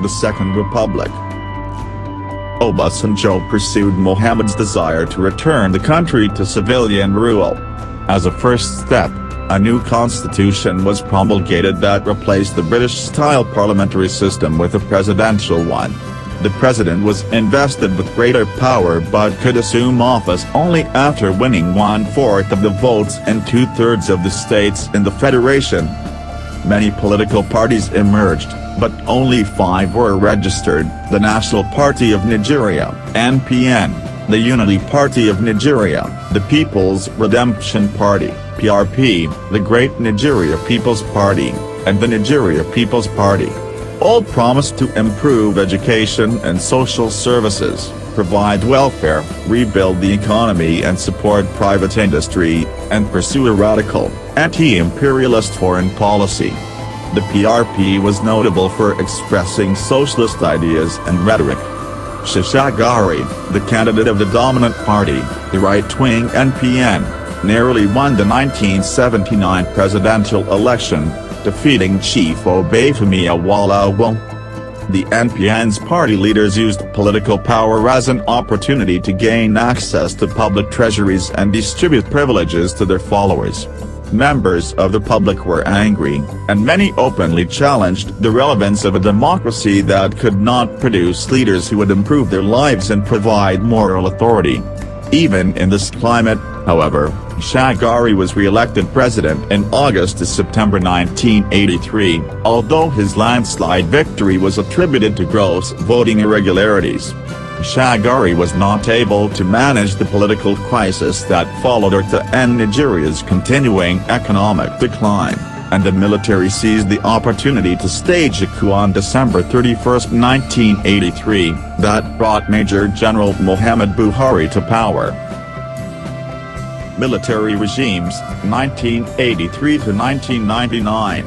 the Second Republic. Obasanjo pursued Mohammed's desire to return the country to civilian rule. As a first step, a new constitution was promulgated that replaced the British-style parliamentary system with a presidential one. The president was invested with greater power but could assume office only after winning 1/4 of the votes in 2/3 of the states in the federation. Many political parties emerged, but only 5 were registered: the National Party of Nigeria (NPN), the Unity Party of Nigeria, the People's Redemption Party (PRP), the Great Nigeria People's Party, and the Nigeria People's Party. All promised to improve education and social services, provide welfare, rebuild the economy and support private industry, and pursue a radical, anti-imperialist foreign policy. The PRP was notable for expressing socialist ideas and rhetoric. Shashagari, the candidate of the dominant party, the right-wing NPN, narrowly won the 1979 presidential election, defeating Chief Obafemi Awolowo. The NPN's party leaders used political power as an opportunity to gain access to public treasuries and distribute privileges to their followers. Members of the public were angry, and many openly challenged the relevance of a democracy that could not produce leaders who would improve their lives and provide moral authority. Even in this climate, however, Shagari was re-elected president in August to September 1983, although his landslide victory was attributed to gross voting irregularities. Shagari was not able to manage the political crisis that followed or to end Nigeria's continuing economic decline, and the military seized the opportunity to stage a coup on December 31, 1983, that brought Major General Muhammad Buhari to power. Military regimes, 1983 to 1999.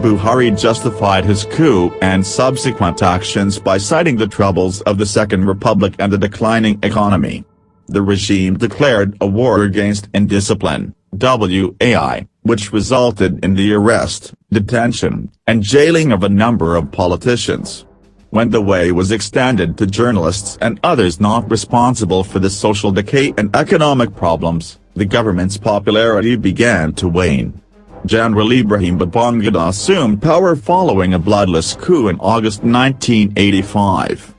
Buhari justified his coup and subsequent actions by citing the troubles of the Second Republic and the declining economy. The regime declared a war against indiscipline, WAI, which resulted in the arrest, detention, and jailing of a number of politicians. When the way was extended to journalists and others not responsible for the social decay and economic problems, the government's popularity began to wane. General Ibrahim Babangida assumed power following a bloodless coup in August 1985.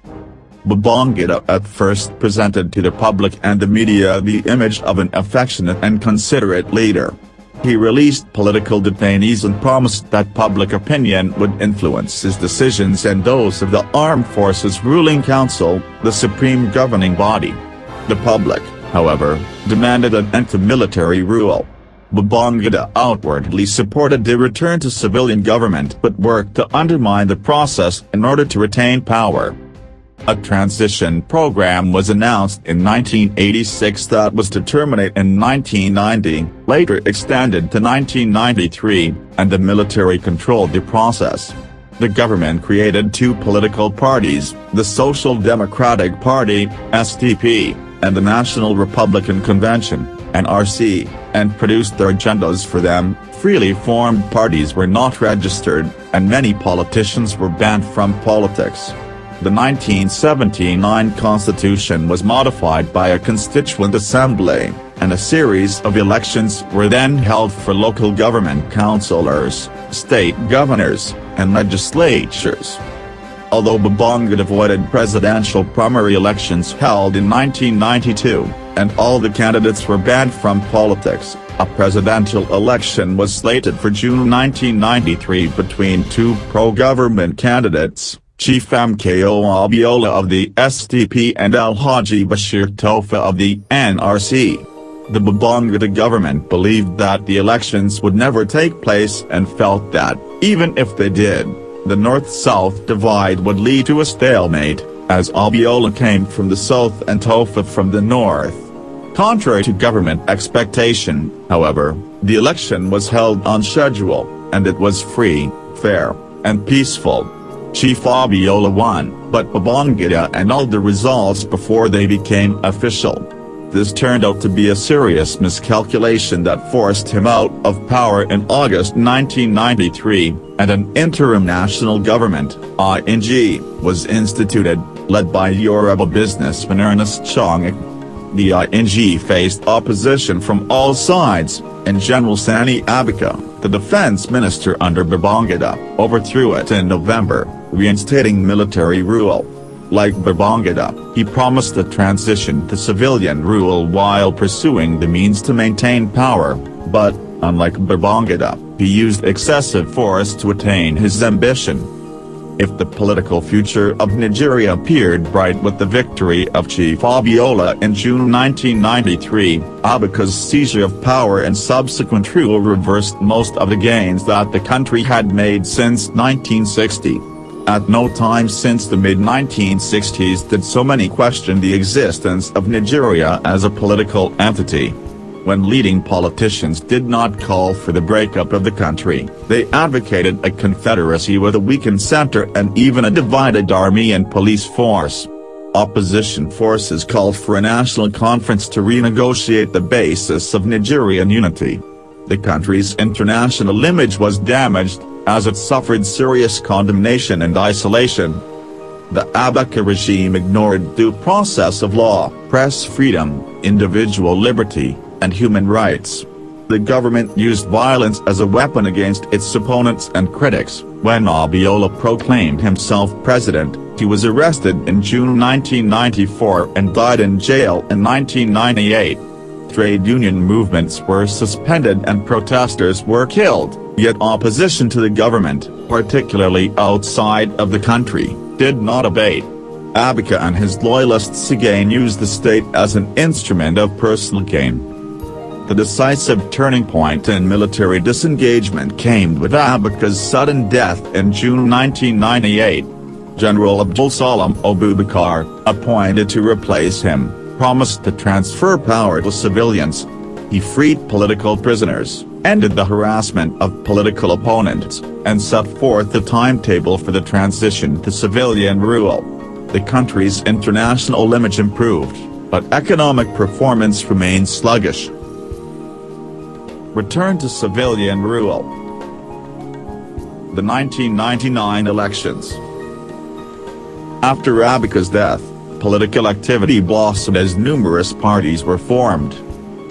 Babangida at first presented to the public and the media the image of an affectionate and considerate leader. He released political detainees and promised that public opinion would influence his decisions and those of the Armed Forces Ruling Council, the supreme governing body. The public, however, demanded an end to military rule. Babangida outwardly supported the return to civilian government but worked to undermine the process in order to retain power. A transition program was announced in 1986 that was to terminate in 1990, later extended to 1993, and the military controlled the process. The government created 2 political parties, the Social Democratic Party, SDP, and the National Republican Convention, NRC, and produced their agendas for them. Freely formed parties were not registered, and many politicians were banned from politics. The 1979 Constitution was modified by a Constituent Assembly, and a series of elections were then held for local government councillors, state governors, and legislatures. Although Babangida avoided presidential primary elections held in 1992, and all the candidates were banned from politics, a presidential election was slated for June 1993 between 2 pro-government candidates, Chief MKO Abiola of the SDP and Alhaji Bashir Tofa of the NRC. The Babangida government believed that the elections would never take place and felt that, even if they did, the North-South divide would lead to a stalemate, as Abiola came from the south and Tofa from the north. Contrary to government expectation, however, the election was held on schedule, and it was free, fair, and peaceful. Chief Abiola won, but Babangida annulled the results before they became official. This turned out to be a serious miscalculation that forced him out of power in August 1993, and an interim national government (ING) was instituted, led by Yoruba businessman Ernest Chong. The ING faced opposition from all sides, and General Sani Abacha, the defense minister under Babangida, overthrew it in November, reinstating military rule. Like Babangida, he promised a transition to civilian rule while pursuing the means to maintain power, but, unlike Babangida, he used excessive force to attain his ambition. If the political future of Nigeria appeared bright with the victory of Chief Abiola in June 1993, Abacha's seizure of power and subsequent rule reversed most of the gains that the country had made since 1960. At no time since the mid-1960s did so many question the existence of Nigeria as a political entity. When leading politicians did not call for the breakup of the country, they advocated a confederacy with a weakened center and even a divided army and police force. Opposition forces called for a national conference to renegotiate the basis of Nigerian unity. The country's international image was damaged, as it suffered serious condemnation and isolation. The Abacha regime ignored due process of law, press freedom, individual liberty, and human rights. The government used violence as a weapon against its opponents and critics. When Abiola proclaimed himself president, he was arrested in June 1994 and died in jail in 1998. Trade union movements were suspended and protesters were killed, yet opposition to the government, particularly outside of the country, did not abate. Abacha and his loyalists again used the state as an instrument of personal gain. The decisive turning point in military disengagement came with Abacha's sudden death in June 1998. General Abdul Salam Abubakar, appointed to replace him, promised to transfer power to civilians. He freed political prisoners, ended the harassment of political opponents, and set forth the timetable for the transition to civilian rule. The country's international image improved, but economic performance remained sluggish. Return to civilian rule. The 1999 elections. After Abacha's death, political activity blossomed as numerous parties were formed.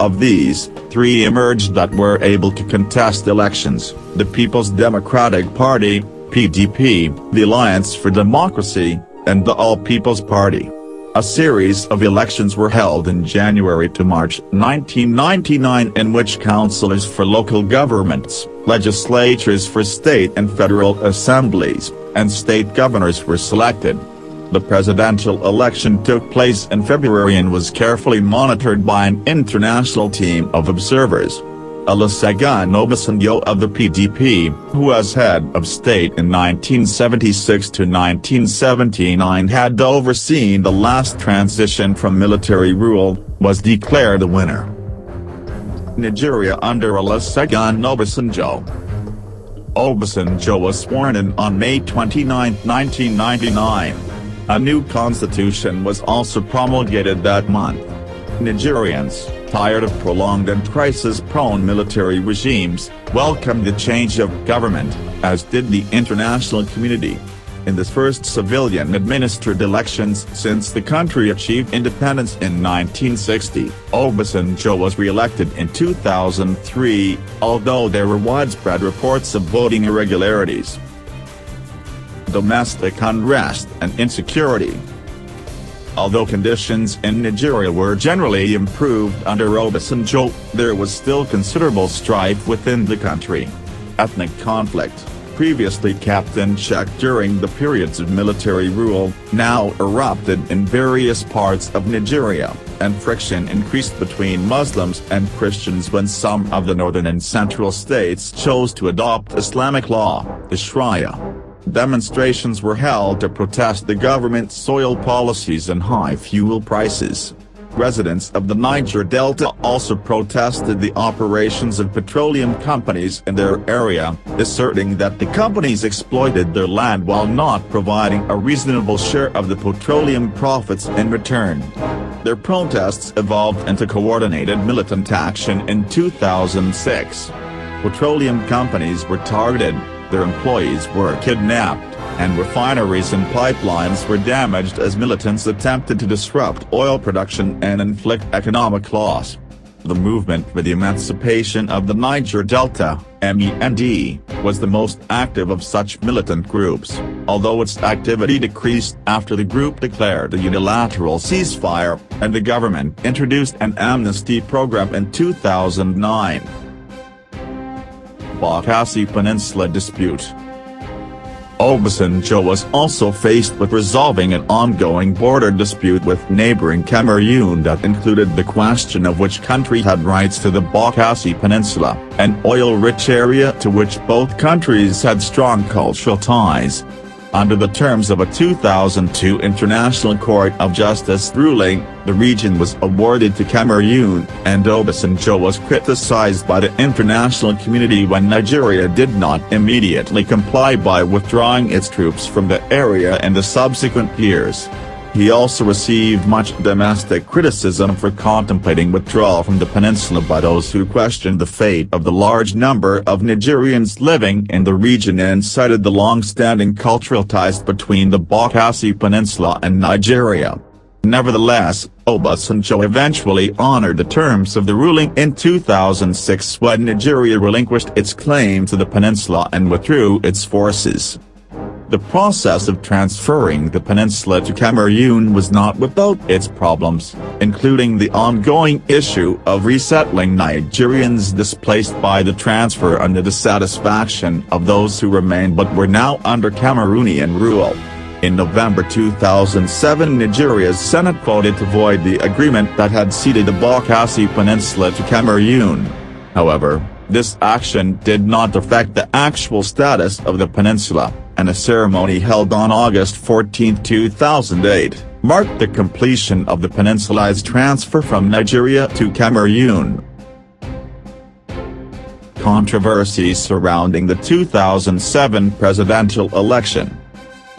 Of these, 3 emerged that were able to contest elections: the People's Democratic Party, PDP, the Alliance for Democracy, and the All People's Party. A series of elections were held in January to March 1999 in which councillors for local governments, legislatures for state and federal assemblies, and state governors were selected. The presidential election took place in February and was carefully monitored by an international team of observers. Olusegun Obasanjo of the PDP, who was head of state in 1976 to 1979 had overseen the last transition from military rule, was declared the winner. Nigeria under Olusegun Obasanjo. Obasanjo was sworn in on May 29, 1999. A new constitution was also promulgated that month. Nigerians, tired of prolonged and crisis-prone military regimes, welcomed the change of government, as did the international community. In the first civilian-administered elections since the country achieved independence in 1960, Obasanjo was re-elected in 2003, although there were widespread reports of voting irregularities. Domestic unrest and insecurity. Although conditions in Nigeria were generally improved under Obasanjo, there was still considerable strife within the country. Ethnic conflict, previously kept in check during the periods of military rule, now erupted in various parts of Nigeria, and friction increased between Muslims and Christians when some of the northern and central states chose to adopt Islamic law, the Sharia. Demonstrations were held to protest the government's soil policies and high fuel prices. Residents of the Niger Delta also protested the operations of petroleum companies in their area, asserting that the companies exploited their land while not providing a reasonable share of the petroleum profits in return. Their protests evolved into coordinated militant action in 2006. Petroleum companies were targeted, their employees were kidnapped, and refineries and pipelines were damaged as militants attempted to disrupt oil production and inflict economic loss. The movement for the emancipation of the Niger Delta, MEND, was the most active of such militant groups, although its activity decreased after the group declared a unilateral ceasefire, and the government introduced an amnesty program in 2009. Bakassi Peninsula dispute. Obasanjo was also faced with resolving an ongoing border dispute with neighboring Cameroon that included the question of which country had rights to the Bakassi Peninsula, an oil-rich area to which both countries had strong cultural ties. Under the terms of a 2002 International Court of Justice ruling, the region was awarded to Cameroon, and Obasanjo was criticized by the international community when Nigeria did not immediately comply by withdrawing its troops from the area in the subsequent years. He also received much domestic criticism for contemplating withdrawal from the peninsula by those who questioned the fate of the large number of Nigerians living in the region and cited the long-standing cultural ties between the Bakassi Peninsula and Nigeria. Nevertheless, Obasanjo eventually honored the terms of the ruling in 2006 when Nigeria relinquished its claim to the peninsula and withdrew its forces. The process of transferring the peninsula to Cameroon was not without its problems, including the ongoing issue of resettling Nigerians displaced by the transfer and the dissatisfaction of those who remained but were now under Cameroonian rule. In November 2007, Nigeria's Senate voted to void the agreement that had ceded the Bakassi Peninsula to Cameroon. However, this action did not affect the actual status of the peninsula, and a ceremony held on August 14, 2008, marked the completion of the peninsula's transfer from Nigeria to Cameroon. Controversies surrounding the 2007 presidential election.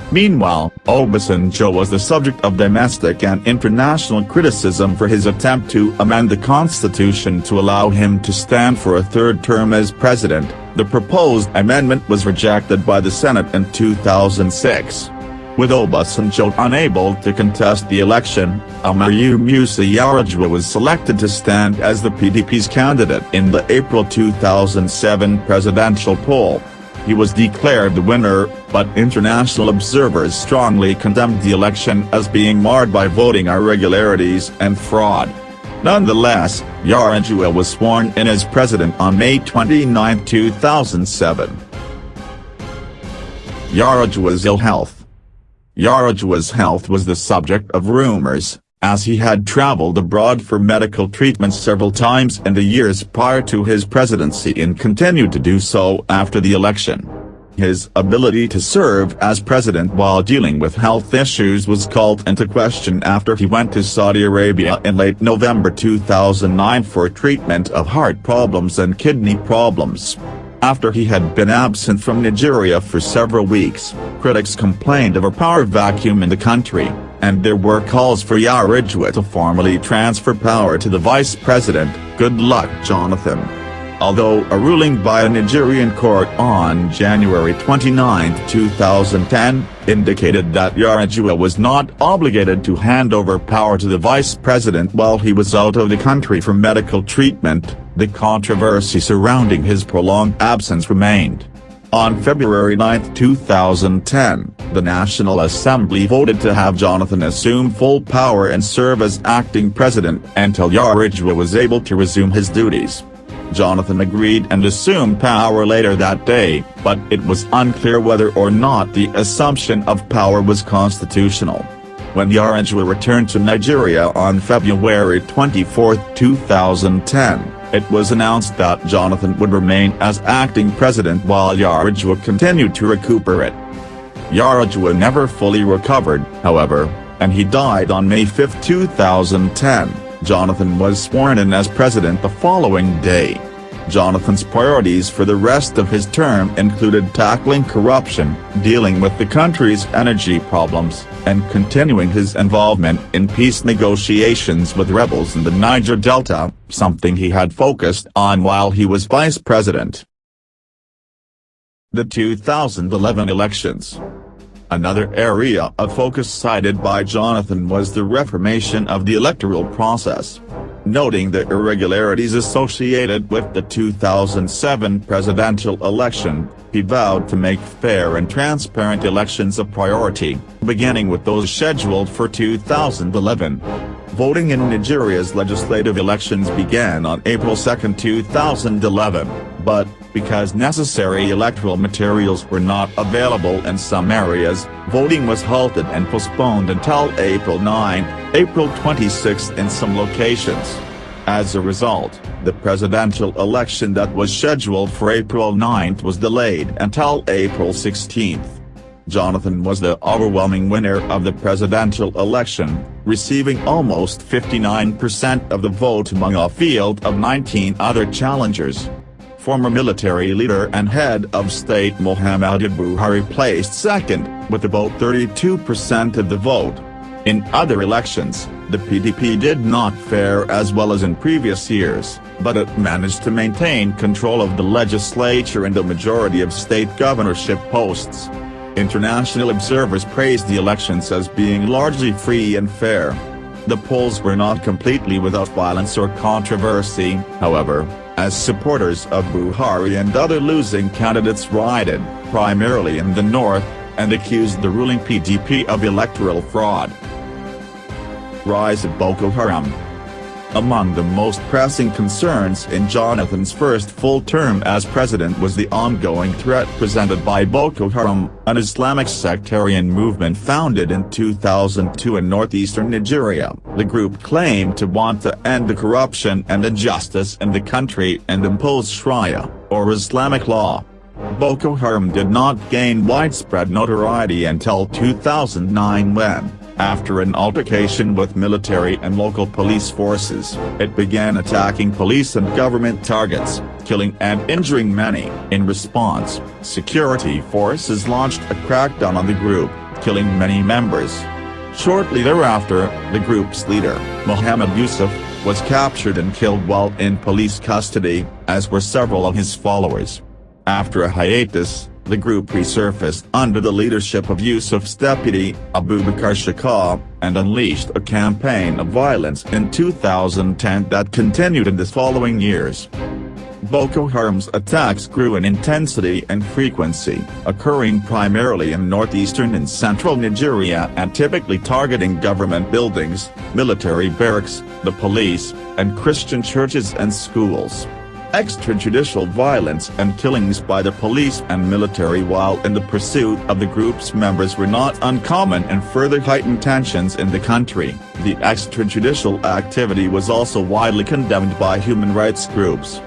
Meanwhile, Obasanjo was the subject of domestic and international criticism for his attempt to amend the constitution to allow him to stand for a third term as president. The proposed amendment was rejected by the Senate in 2006. With Obasanjo unable to contest the election, Umaru Musa Yar'Adua was selected to stand as the PDP's candidate in the April 2007 presidential poll. He was declared the winner, but international observers strongly condemned the election as being marred by voting irregularities and fraud. Nonetheless, Yar'Adua was sworn in as president on May 29, 2007. Yar'Adua's ill health. Yar'Adua's health was the subject of rumors, as he had traveled abroad for medical treatment several times in the years prior to his presidency and continued to do so after the election. His ability to serve as president while dealing with health issues was called into question after he went to Saudi Arabia in late November 2009 for treatment of heart problems and kidney problems. After he had been absent from Nigeria for several weeks, critics complained of a power vacuum in the country, and there were calls for Yar'Adua to formally transfer power to the vice president, Goodluck Jonathan. Although a ruling by a Nigerian court on January 29, 2010, indicated that Yar'Adua was not obligated to hand over power to the vice president while he was out of the country for medical treatment, the controversy surrounding his prolonged absence remained. On February 9, 2010, the National Assembly voted to have Jonathan assume full power and serve as acting president until Yar'Adua was able to resume his duties. Jonathan agreed and assumed power later that day, but it was unclear whether or not the assumption of power was constitutional. When Yar'Adua returned to Nigeria on February 24, 2010, it was announced that Jonathan would remain as acting president while Yar'Adua continued to recuperate. Yar'Adua never fully recovered, however, and he died on May 5, 2010. Jonathan was sworn in as president the following day. Jonathan's priorities for the rest of his term included tackling corruption, dealing with the country's energy problems, and continuing his involvement in peace negotiations with rebels in the Niger Delta, something he had focused on while he was vice president. The 2011 elections. Another area of focus cited by Jonathan was the reformation of the electoral process. Noting the irregularities associated with the 2007 presidential election, he vowed to make fair and transparent elections a priority, beginning with those scheduled for 2011. Voting in Nigeria's legislative elections began on April 2, 2011, but, because necessary electoral materials were not available in some areas, voting was halted and postponed until April 9, April 26 in some locations. As a result, the presidential election that was scheduled for April 9 was delayed until April 16. Jonathan was the overwhelming winner of the presidential election, receiving almost 59% of the vote among a field of 19 other challengers. Former military leader and head of state Muhammadu Buhari placed second, with about 32% of the vote. In other elections, the PDP did not fare as well as in previous years, but it managed to maintain control of the legislature and a majority of state governorship posts. International observers praised the elections as being largely free and fair. The polls were not completely without violence or controversy, however, as supporters of Buhari and other losing candidates rioted, primarily in the north, and accused the ruling PDP of electoral fraud. Rise of Boko Haram. Among the most pressing concerns in Jonathan's first full term as president was the ongoing threat presented by Boko Haram, an Islamic sectarian movement founded in 2002 in northeastern Nigeria. The group claimed to want to end the corruption and injustice in the country and impose Sharia, or Islamic law. Boko Haram did not gain widespread notoriety until 2009 when, after an altercation with military and local police forces, it began attacking police and government targets, killing and injuring many. In response, security forces launched a crackdown on the group, killing many members. Shortly thereafter, the group's leader, Muhammad Yusuf, was captured and killed while in police custody, as were several of his followers. After a hiatus, the group resurfaced under the leadership of Yusuf's deputy, Abubakar Shaka, and unleashed a campaign of violence in 2010 that continued in the following years. Boko Haram's attacks grew in intensity and frequency, occurring primarily in northeastern and central Nigeria and typically targeting government buildings, military barracks, the police, and Christian churches and schools. Extrajudicial violence and killings by the police and military while in the pursuit of the group's members were not uncommon and further heightened tensions in the country. The extrajudicial activity was also widely condemned by human rights groups.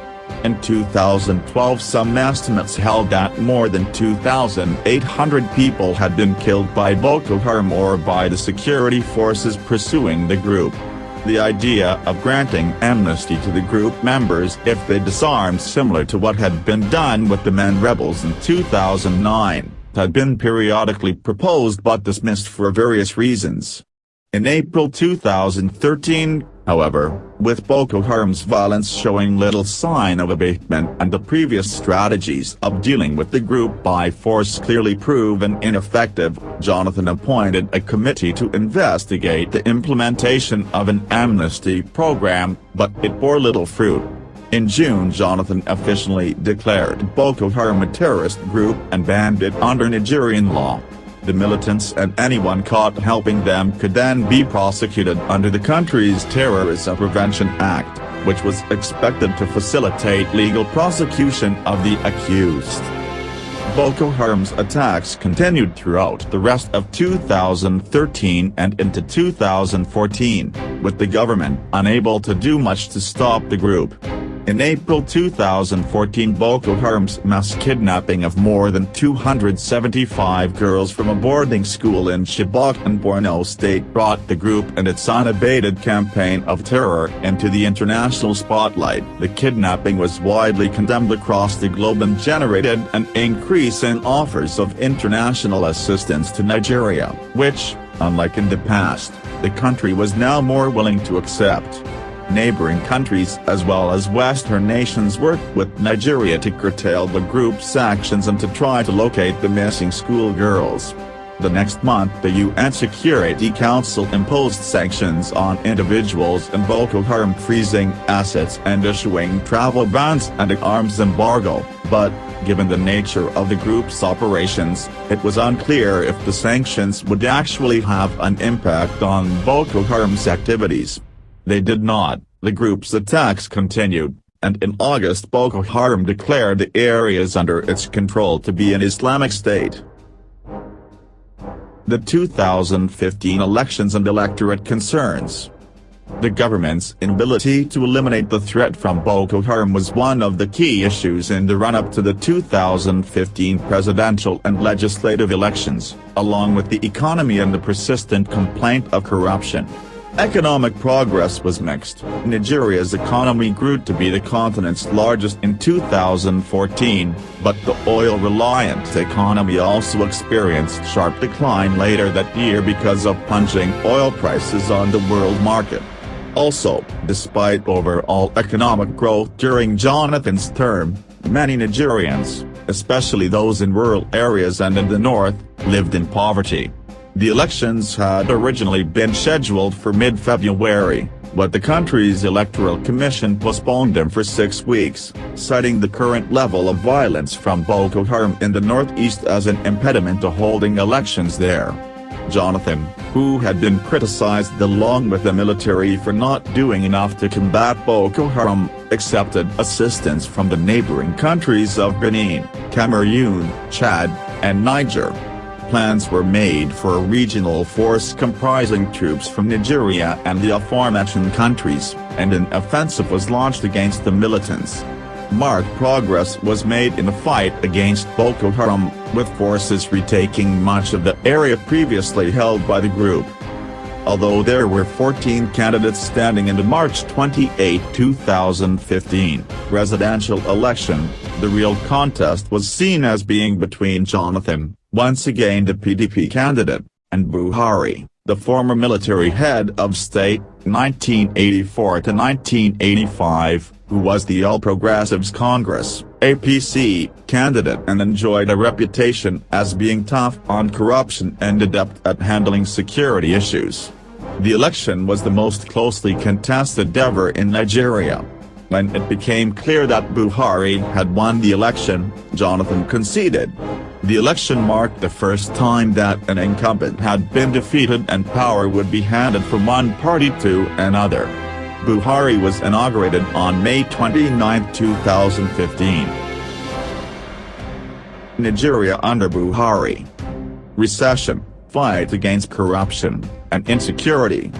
In 2012, some estimates held that more than 2,800 people had been killed by Boko Haram or by the security forces pursuing the group. The idea of granting amnesty to the group members if they disarmed, similar to what had been done with the men rebels in 2009, had been periodically proposed but dismissed for various reasons. In April 2013, however, with Boko Haram's violence showing little sign of abatement and the previous strategies of dealing with the group by force clearly proven ineffective, Jonathan appointed a committee to investigate the implementation of an amnesty program, but it bore little fruit. In June, Jonathan officially declared Boko Haram a terrorist group and banned it under Nigerian law. The militants and anyone caught helping them could then be prosecuted under the country's Terrorism Prevention Act, which was expected to facilitate legal prosecution of the accused. Boko Haram's attacks continued throughout the rest of 2013 and into 2014, with the government unable to do much to stop the group. In April 2014, Boko Haram's mass kidnapping of more than 275 girls from a boarding school in Chibok and Borno State brought the group and its unabated campaign of terror into the international spotlight. The kidnapping was widely condemned across the globe and generated an increase in offers of international assistance to Nigeria, which, unlike in the past, the country was now more willing to accept. Neighboring countries as well as Western nations worked with Nigeria to curtail the group's actions and to try to locate the missing schoolgirls. The next month, the UN Security Council imposed sanctions on individuals in Boko Haram, freezing assets and issuing travel bans and an arms embargo, but, given the nature of the group's operations, it was unclear if the sanctions would actually have an impact on Boko Haram's activities. They did not. The group's attacks continued, and in August Boko Haram declared the areas under its control to be an Islamic State. The 2015 elections and electorate concerns. The government's inability to eliminate the threat from Boko Haram was one of the key issues in the run-up to the 2015 presidential and legislative elections, along with the economy and the persistent complaint of corruption. Economic progress was mixed. Nigeria's economy grew to be the continent's largest in 2014, but the oil-reliant economy also experienced sharp decline later that year because of plunging oil prices on the world market. Also, despite overall economic growth during Jonathan's term, many Nigerians, especially those in rural areas and in the north, lived in poverty. The elections had originally been scheduled for mid-February, but the country's electoral commission postponed them for 6 weeks, citing the current level of violence from Boko Haram in the northeast as an impediment to holding elections there. Jonathan, who had been criticized along with the military for not doing enough to combat Boko Haram, accepted assistance from the neighboring countries of Benin, Cameroon, Chad, and Niger. Plans were made for a regional force comprising troops from Nigeria and the aforementioned countries, and an offensive was launched against the militants. Marked progress was made in the fight against Boko Haram, with forces retaking much of the area previously held by the group. Although there were 14 candidates standing in the March 28, 2015, presidential election, the real contest was seen as being between Jonathan, once again the PDP candidate, and Buhari, the former military head of state, 1984 to 1985, who was the All Progressives Congress, APC, candidate and enjoyed a reputation as being tough on corruption and adept at handling security issues. The election was the most closely contested ever in Nigeria. When it became clear that Buhari had won the election, Jonathan conceded. The election marked the first time that an incumbent had been defeated and power would be handed from one party to another. Buhari was inaugurated on May 29, 2015. Nigeria under Buhari. Recession, fight against corruption, and insecurity.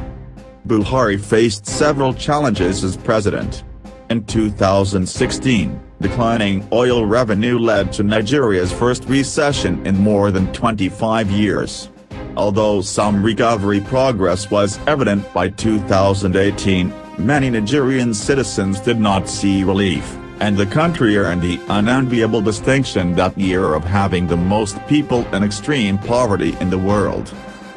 Buhari faced several challenges as president. In 2016, declining oil revenue led to Nigeria's first recession in more than 25 years. Although some recovery progress was evident by 2018, many Nigerian citizens did not see relief, and the country earned the unenviable distinction that year of having the most people in extreme poverty in the world.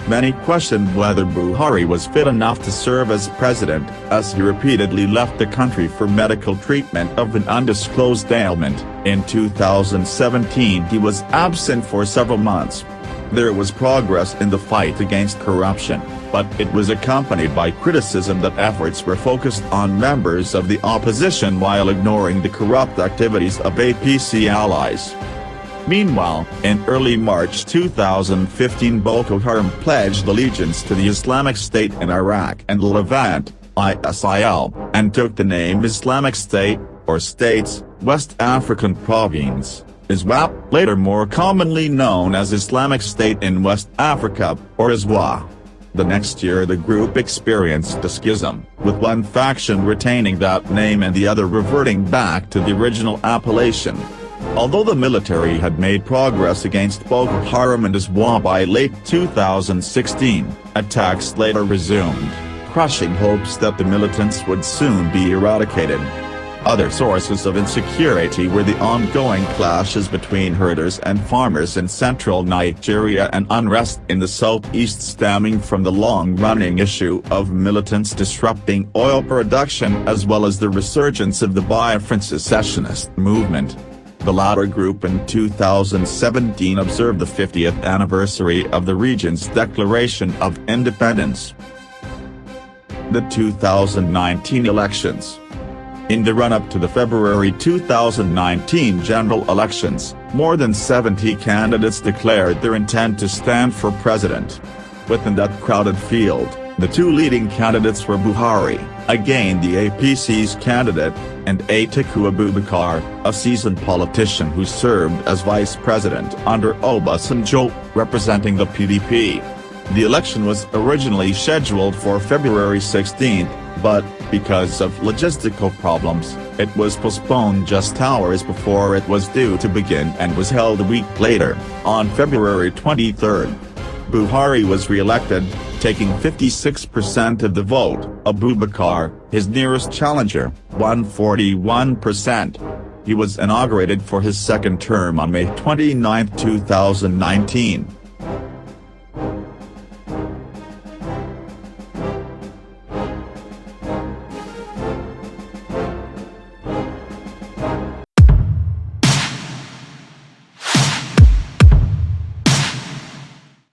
Many questioned whether Buhari was fit enough to serve as president, as he repeatedly left the country for medical treatment of an undisclosed ailment. In 2017 he was absent for several months. There was progress in the fight against corruption, but it was accompanied by criticism that efforts were focused on members of the opposition while ignoring the corrupt activities of APC allies. Meanwhile, in early March 2015 Boko Haram pledged allegiance to the Islamic State in Iraq and Levant, ISIL, and took the name Islamic State, or States, West African Province, ISWAP, later more commonly known as Islamic State in West Africa, or ISWA. The next year the group experienced a schism, with one faction retaining that name and the other reverting back to the original appellation. Although the military had made progress against Boko Haram and Iswa by late 2016, attacks later resumed, crushing hopes that the militants would soon be eradicated. Other sources of insecurity were the ongoing clashes between herders and farmers in central Nigeria and unrest in the southeast stemming from the long-running issue of militants disrupting oil production as well as the resurgence of the Biafran secessionist movement. The latter group in 2017 observed the 50th anniversary of the region's declaration of independence. The 2019 elections. In the run-up to the February 2019 general elections, more than 70 candidates declared their intent to stand for president. Within that crowded field, the two leading candidates were Buhari, again the APC's candidate, and Atiku Abubakar, a seasoned politician who served as vice president under Obasanjo, representing the PDP. The election was originally scheduled for February 16, but, because of logistical problems, it was postponed just hours before it was due to begin and was held a week later, on February 23. Buhari was re-elected, taking 56% of the vote. Abubakar, his nearest challenger, won 41%. He was inaugurated for his second term on May 29, 2019.